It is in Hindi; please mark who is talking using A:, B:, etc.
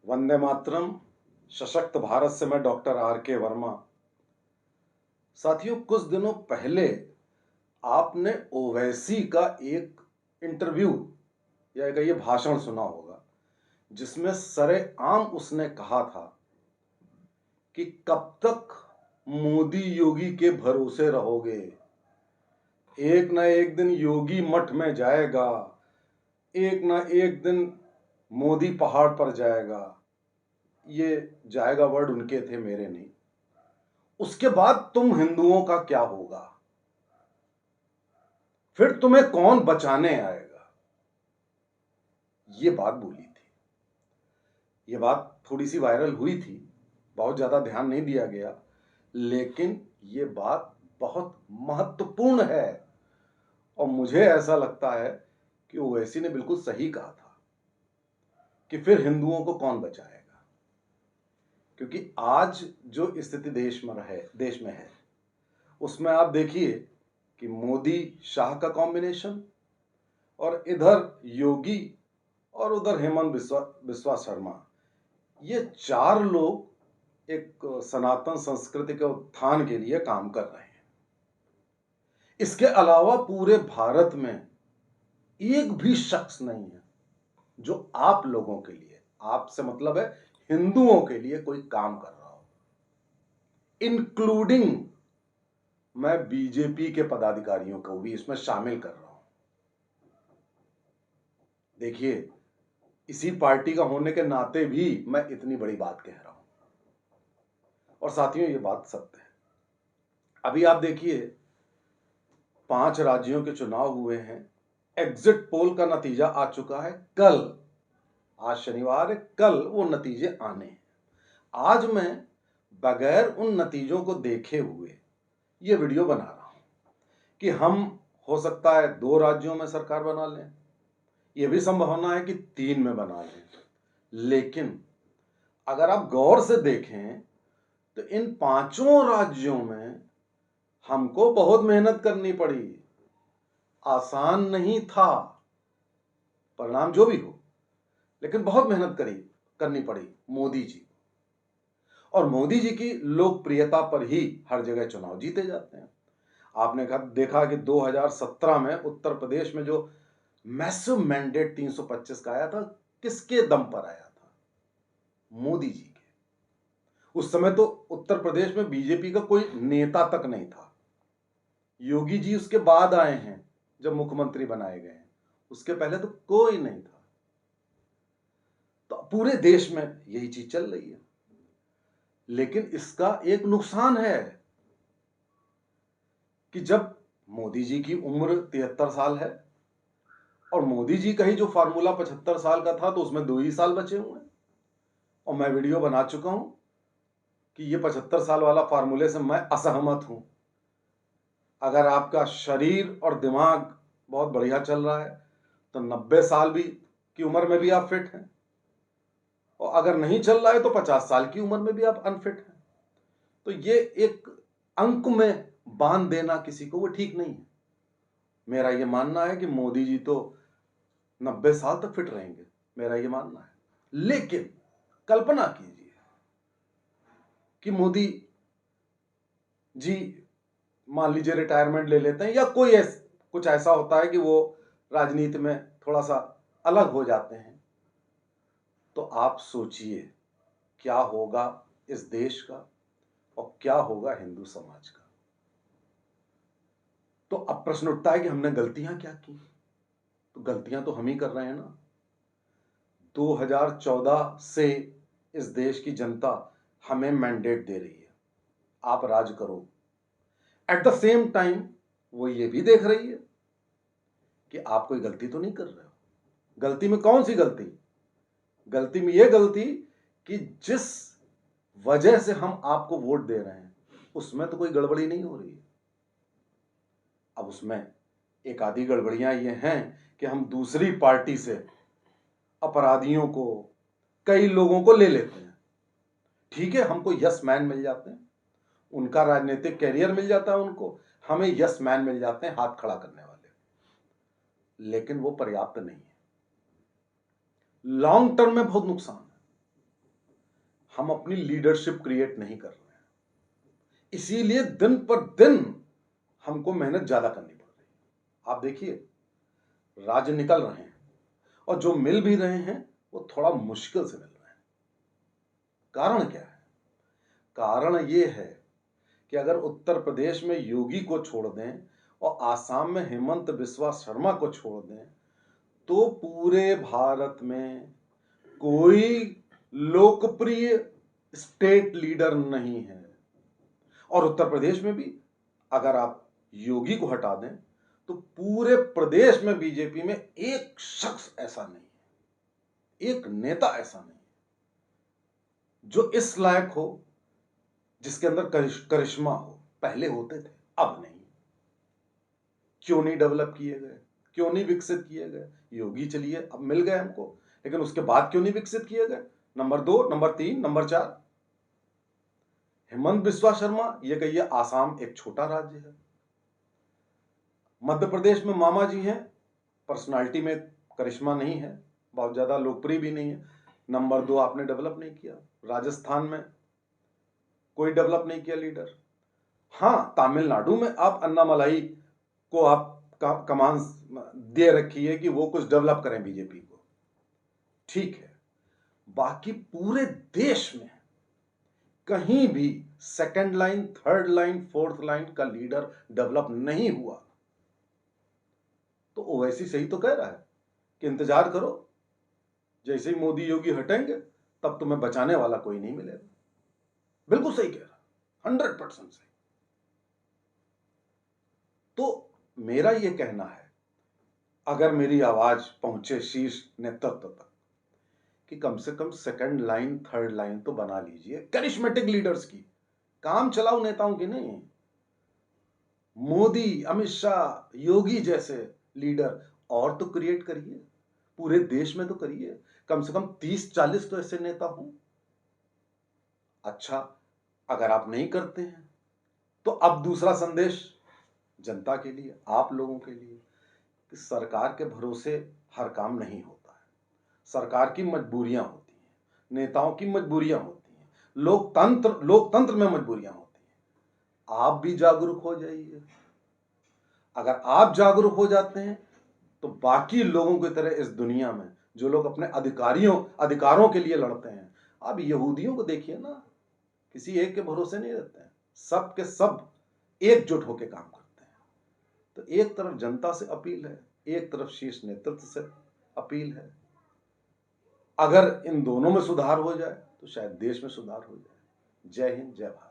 A: वंदे मातरम। सशक्त भारत से मैं डॉक्टर आर के वर्मा। साथियों, कुछ दिनों पहले आपने ओवैसी का एक इंटरव्यू या ये भाषण सुना होगा, जिसमें सरेआम उसने कहा था कि कब तक मोदी योगी के भरोसे रहोगे, एक ना एक दिन योगी मठ में जाएगा, एक ना एक दिन मोदी पहाड़ पर जाएगा। ये जाएगा वर्ड उनके थे, मेरे नहीं। उसके बाद तुम हिंदुओं का क्या होगा, फिर तुम्हें कौन बचाने आएगा, ये बात बोली थी। ये बात थोड़ी सी वायरल हुई थी, बहुत ज्यादा ध्यान नहीं दिया गया, लेकिन ये बात बहुत महत्वपूर्ण है और मुझे ऐसा लगता है कि ओवैसी ने बिल्कुल सही कहा था कि फिर हिंदुओं को कौन बचाएगा। क्योंकि आज जो स्थिति देश में है उसमें आप देखिए कि मोदी शाह का कॉम्बिनेशन और इधर योगी और उधर हेमंत बिस्वा शर्मा, ये चार लोग एक सनातन संस्कृति के उत्थान के लिए काम कर रहे हैं। इसके अलावा पूरे भारत में एक भी शख्स नहीं है जो आप लोगों के लिए, आपसे मतलब है हिंदुओं के लिए, कोई काम कर रहा हो। इंक्लूडिंग मैं बीजेपी के पदाधिकारियों को भी इसमें शामिल कर रहा हूं। देखिए, इसी पार्टी का होने के नाते भी मैं इतनी बड़ी बात कह रहा हूं और साथियों, ये बात सत्य है। अभी आप देखिए, 5 राज्यों के चुनाव हुए हैं, एग्जिट पोल का नतीजा आ चुका है कल। आज शनिवार है, कल वो नतीजे आने हैं। आज मैं बगैर उन नतीजों को देखे हुए ये वीडियो बना रहा हूं कि हम हो सकता है 2 राज्यों में सरकार बना लें, यह भी संभावना है कि 3 में बना लें। लेकिन अगर आप गौर से देखें तो इन 5 राज्यों में हमको बहुत मेहनत करनी पड़ी, आसान नहीं था परिणाम जो भी हो, लेकिन बहुत मेहनत करनी पड़ी मोदी जी। और मोदी जी की लोकप्रियता पर ही हर जगह चुनाव जीते जाते हैं। आपने देखा कि 2017 में उत्तर प्रदेश में जो मैसिव मैंडेट 325 का आया था, किसके दम पर आया था? मोदी जी के। उस समय तो उत्तर प्रदेश में बीजेपी का कोई नेता तक नहीं था। योगी जी उसके बाद आए हैं, जब मुख्यमंत्री बनाए गए हैं, उसके पहले तो कोई नहीं था। तो पूरे देश में यही चीज चल रही है। लेकिन इसका एक नुकसान है कि जब मोदी जी की उम्र 73 साल है और मोदी जी का ही जो फार्मूला 75 साल का था, तो उसमें 2 ही साल बचे हुए हैं। और मैं वीडियो बना चुका हूं कि ये 75 साल वाला फार्मूले से मैं असहमत हूं। अगर आपका शरीर और दिमाग बहुत बढ़िया चल रहा है तो 90 साल भी की उम्र में भी आप फिट हैं, और अगर नहीं चल रहा है तो 50 साल की उम्र में भी आप अनफिट हैं। तो ये एक अंक में बांध देना किसी को, वो ठीक नहीं है। मेरा ये मानना है कि मोदी जी तो 90 साल तक फिट रहेंगे, मेरा ये मानना है। लेकिन कल्पना कीजिए कि मोदी जी मान लीजिए रिटायरमेंट ले लेते हैं, या कुछ ऐसा होता है कि वो राजनीति में थोड़ा सा अलग हो जाते हैं, तो आप सोचिए क्या होगा इस देश का और क्या होगा हिंदू समाज का। तो अब प्रश्न उठता है कि हमने गलतियां क्या की? तो गलतियां तो हम ही कर रहे हैं ना। 2014 से इस देश की जनता हमें मैंडेट दे रही है, आप राज करो। एट द सेम टाइम वो ये भी देख रही है कि आप कोई गलती तो नहीं कर रहे हो। गलती में कौन सी गलती? गलती में यह गलती कि जिस वजह से हम आपको वोट दे रहे हैं उसमें तो कोई गड़बड़ी नहीं हो रही है। अब उसमें एक आधी गड़बड़ियां ये हैं कि हम दूसरी पार्टी से अपराधियों को, कई लोगों को ले लेते हैं। ठीक है, हमको यस मैन मिल जाते हैं, उनका राजनीतिक कैरियर मिल जाता है उनको, हमें यस मैन मिल जाते हैं हाथ खड़ा करने वाले, लेकिन वो पर्याप्त नहीं है। लॉन्ग टर्म में बहुत नुकसान है। हम अपनी लीडरशिप क्रिएट नहीं कर रहे हैं, इसीलिए दिन पर दिन हमको मेहनत ज्यादा करनी पड़ रही है। आप देखिए, राज्य निकल रहे हैं और जो मिल भी रहे हैं वो थोड़ा मुश्किल से मिल रहे हैं। कारण क्या है? कारण ये है कि अगर उत्तर प्रदेश में योगी को छोड़ दें और आसाम में हेमंत बिस्वा शर्मा को छोड़ दें तो पूरे भारत में कोई लोकप्रिय स्टेट लीडर नहीं है। और उत्तर प्रदेश में भी अगर आप योगी को हटा दें तो पूरे प्रदेश में बीजेपी में एक शख्स ऐसा नहीं है, एक नेता ऐसा नहीं है जो इस लायक हो, जिसके अंदर करिश्मा हो। पहले होते थे, अब नहीं। क्यों नहीं डेवलप किए गए, क्यों नहीं विकसित किए गए? योगी चलिए अब मिल गए हमको, लेकिन उसके बाद क्यों नहीं विकसित किए गए? Number 2, number 3, number 4, Hemant Biswa Sharma, ये कहिए आसाम एक छोटा राज्य है, मध्य प्रदेश में मामा जी हैं, पर्सनालिटी में करिश्मा नहीं है, बहुत ज्यादा लोकप्रिय भी नहीं है। नंबर 2, आपने डेवलप नहीं किया। राजस्थान में कोई डेवलप नहीं किया लीडर। हाँ, तमिलनाडु में आप अन्नामलाई को आप कमान दे रखी है कि वो कुछ डेवलप करें बीजेपी को, ठीक है। बाकी पूरे देश में कहीं भी second line, third line, fourth line का लीडर डेवलप नहीं हुआ। तो ओवैसी सही तो कह रहा है कि इंतजार करो, जैसे ही मोदी योगी हटेंगे तब तुम्हें बचाने वाला कोई नहीं मिलेगा। बिल्कुल सही कह रहा, 100% सही। तो मेरा यह कहना है, अगर मेरी आवाज पहुंचे शीर्ष नेतृत्व तक, कि कम से कम सेकंड लाइन, थर्ड लाइन तो बना लीजिए करिश्मेटिक लीडर्स की, काम चलाऊ नेताओं की नहीं। मोदी, अमित शाह, योगी जैसे लीडर और तो क्रिएट करिए, पूरे देश में तो करिए, कम से कम 30-40 तो ऐसे नेता हों। अच्छा, अगर आप नहीं करते हैं तो अब दूसरा संदेश जनता के लिए, आप लोगों के लिए, कि सरकार के भरोसे हर काम नहीं होता है। सरकार की मजबूरियां होती हैं, नेताओं की मजबूरियां होती हैं, लोकतंत्र में मजबूरियां होती हैं। आप भी जागरूक हो जाइए। अगर आप जागरूक हो जाते हैं तो बाकी लोगों की तरह इस दुनिया में जो लोग अपने अधिकारों के लिए लड़ते हैं, अब यहूदियों को देखिए ना, किसी एक के भरोसे नहीं रहते हैं, सब के सब एकजुट होकर काम करते हैं। तो एक तरफ जनता से अपील है, एक तरफ शीर्ष नेतृत्व से अपील है। अगर इन दोनों में सुधार हो जाए तो शायद देश में सुधार हो जाए। जय हिंद, जय भारत।